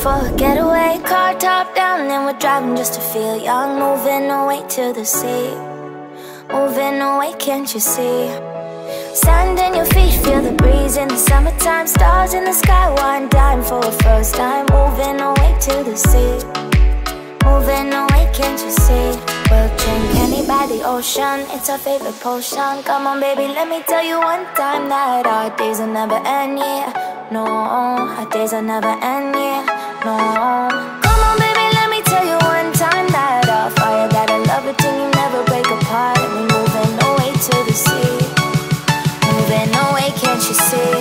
for a getaway. Car top down and we're driving just to feel young. Moving away to the sea, moving away, can't you see? Sand in your feet, feel the breeze in the summertime. Stars in the sky, one dime for a first time. Moving away to the sea, moving away, can't you see? We'll drink honey by the ocean, it's our favorite potion. Come on baby, let me tell you one time that our days will never end, yeah. No, our days will never end, yeah. No. Come on baby, let me tell you one time that our fire got a love it till you never break apart. And we moving away to the sea, moving away, can't you see?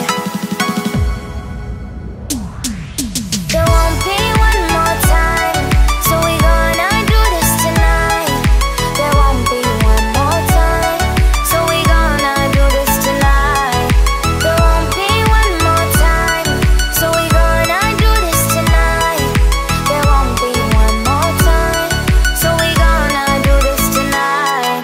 There won't be one more time, so we gonna do this tonight. There won't be one more time, so we gonna do this tonight. There won't be one more time, so we gonna do this tonight. There won't be one more time, so we gonna do this tonight.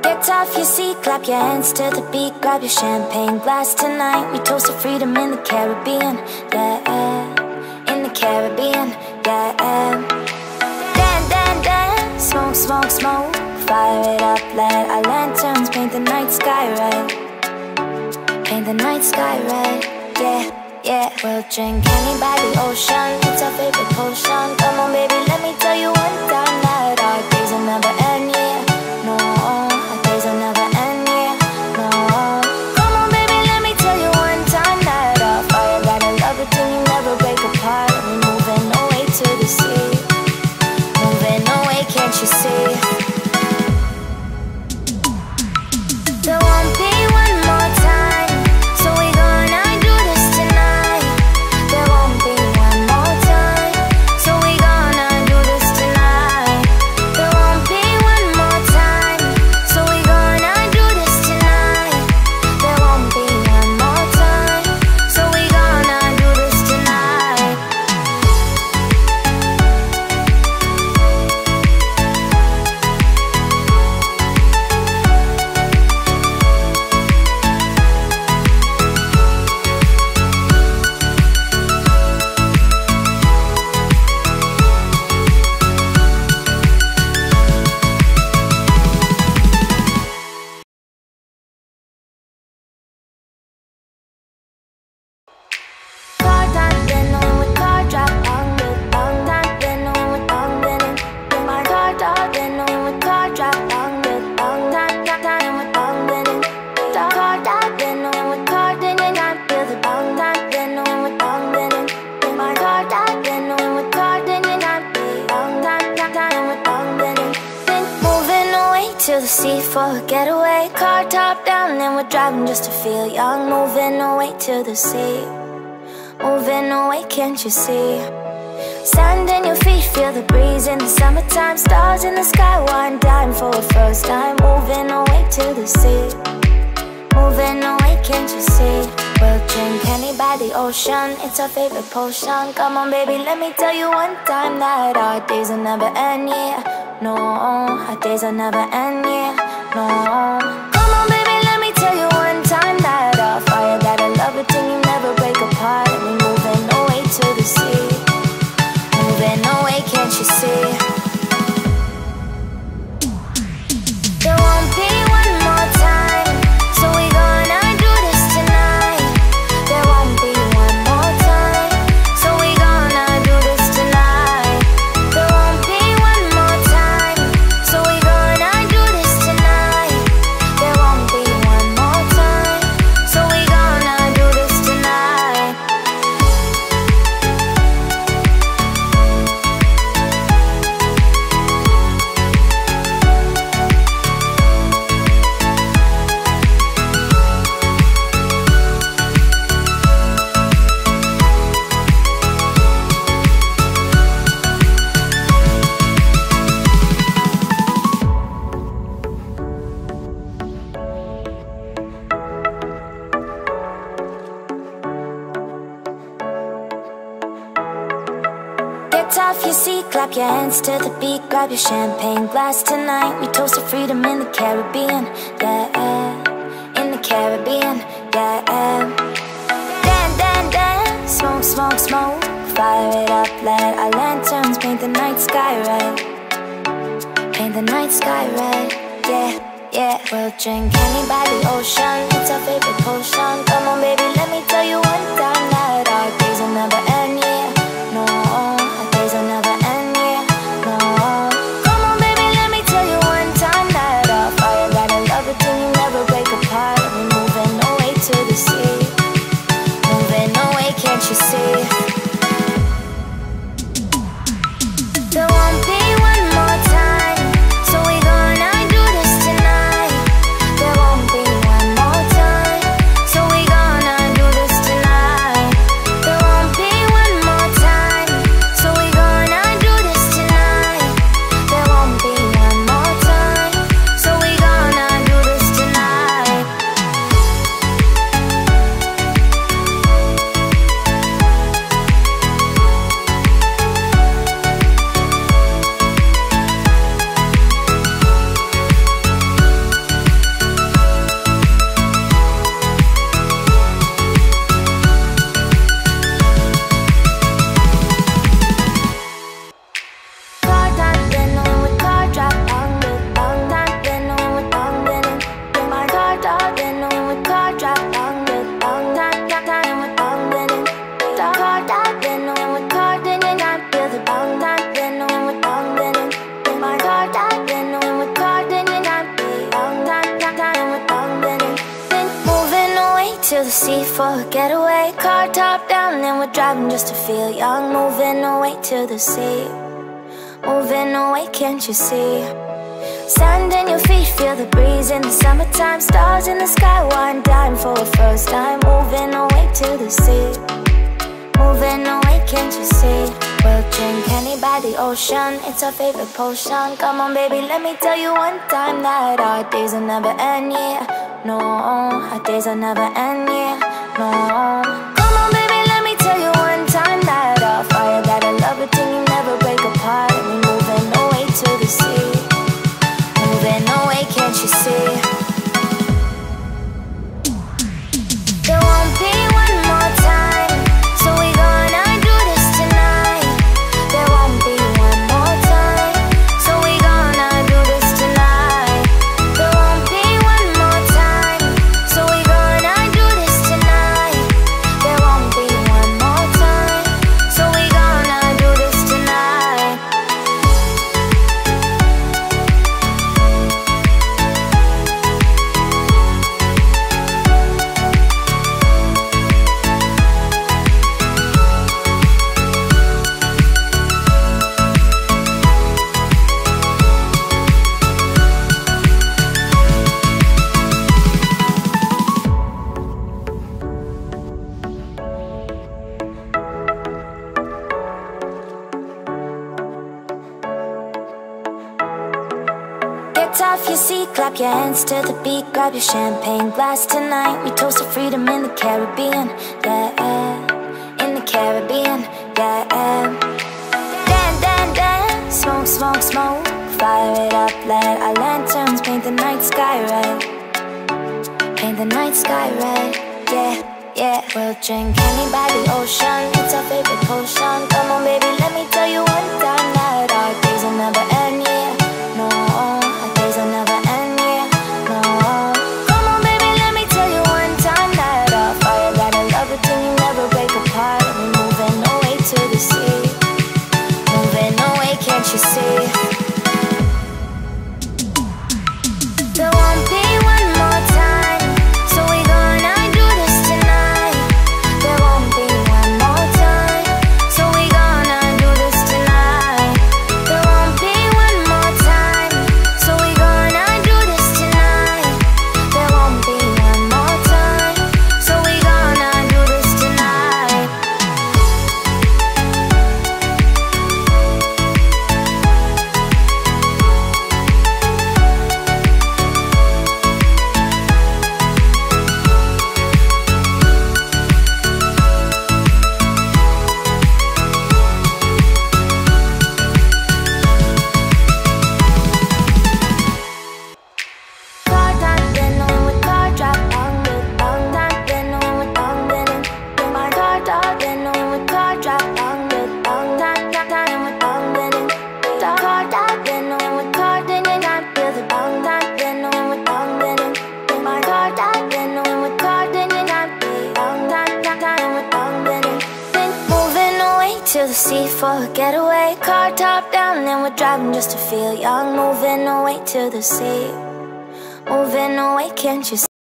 Get off your seat, clap your hands to the beat. Grab your champagne glass tonight. We toast to freedom in the Caribbean, yeah. In the Caribbean, yeah. Dan, dan, dan, smoke, smoke, smoke. Fire it up, let our lanterns paint the night sky red. Paint the night sky red, yeah, yeah. We'll drink honey by the ocean, it's our favorite potion. Come on baby, let me tell you one time that our days will never end, yeah. No, our days will never end, yeah. No. Come on baby, let me tell you one time that our fire got a love it till you never break apart. And we moving away to the sea, moving away, can't you see? There won't be one more time, so we gonna do this tonight. There won't be one more time, so we gonna do this tonight. There won't be one more time, so we gonna do this tonight. There won't be one more time, so we gonna do this tonight. Car top, then on with car drop, on with on top, then on with on then in my car top, then on with car drop, on with on top, then with on then in car top, then on with car, then you not feel the on top, then on with on then in my car top, then on with car, then you not be on top, then with on then in. Then moving away to the sea for a getaway. Car top down and we're driving just to feel young. Moving away to the sea, moving away, can't you see? Sand in your feet, feel the breeze in the summertime. Stars in the sky, one dime for a first time. Moving away to the sea, moving away, can't you see? We'll drink honey by the ocean, it's our favorite potion. Come on baby, let me tell you one time that our days will never end, yeah. No, our days will never end, yeah. No. Come on baby, let me tell you one time that our fire got a love it till you never break apart. And we moving away to the sea, moving away, can't you see? There won't be one more time, so we gonna do this tonight. There won't be one more time, so we gonna do this tonight. There won't be one more time, so we gonna do this tonight. There won't be one more time, so we gonna do this tonight. Get off your seat, clap your hands to the beat, grab your champagne glass tonight. We toast to freedom in the Caribbean, yeah, in the Caribbean, yeah. Dance, dance, dance, smoke, smoke, smoke, fire it up, let our lanterns paint the night sky red, paint the night sky red, yeah, yeah. We'll drink honey by the ocean, it's our favorite potion. Come on baby, let me tell you one time that our days will never end, yeah, no, our days will never end, yeah, no. Come on baby, let me tell you one time that our fire got a love it till you never break apart. We're moving away to the sea, moving away, can't you see? There won't be one more time, so we gonna do this tonight. There won't be one more time, so we gonna do this tonight. There won't be one more time, so we gonna do this tonight. There won't be one more time, so we gonna do this tonight. Car time, then on with car drop on with long time, then on with long then in my car top, then on with car drop on with long time with long then in car top, then on with car then in I feel the long time, then on with long then in my car top, then on with car then in I feel long time with long then in. Then moving away to the sea for a getaway, car top down, then we're driving just to feel young. Moving away to the sea, moving away, can't you see? Sand in your feet, feel the breeze in the summertime. Stars in the sky, one dime for a first time. Moving away to the sea, moving away, can't you see? We'll drink honey by the ocean, it's our favorite potion. Come on baby, let me tell you one time that our days will never end, yeah, no, our days will never end, yeah, no. Come on baby, let me tell you one time that our fire got a love it till you never break apart. And we're moving away to the sea, moving away, can't you see? There won't be one more time, so we gonna do this tonight. There won't be one more time, so we gonna do this tonight. There won't be one more time, so we gonna do this tonight. There won't be one more time, so we gonna do this tonight. Get off your seat, clap your hands to the beat, grab your champagne glass tonight. We toast to freedom in the Caribbean, yeah, in the Caribbean, yeah. Dance, dance, dance, smoke, smoke, smoke, fire it up, let our lanterns paint the night sky red, paint the night sky red, yeah, yeah. We'll drink honey by the ocean, it's our favorite potion. Come on baby, let me tell you one time that our days will never end, yeah, no, our days will never end, yeah, no. Come on baby, let me tell you one time that our fire got a love it till you never break apart. And we're moving away to the sea, moving away, can't you see? There won't be one more time, so we gonna do this tonight. There won't be one more time, so we gonna do this tonight. the sea for a getaway. Car top down and we're driving just to feel young. Moving away to the sea. Moving away, can't you see?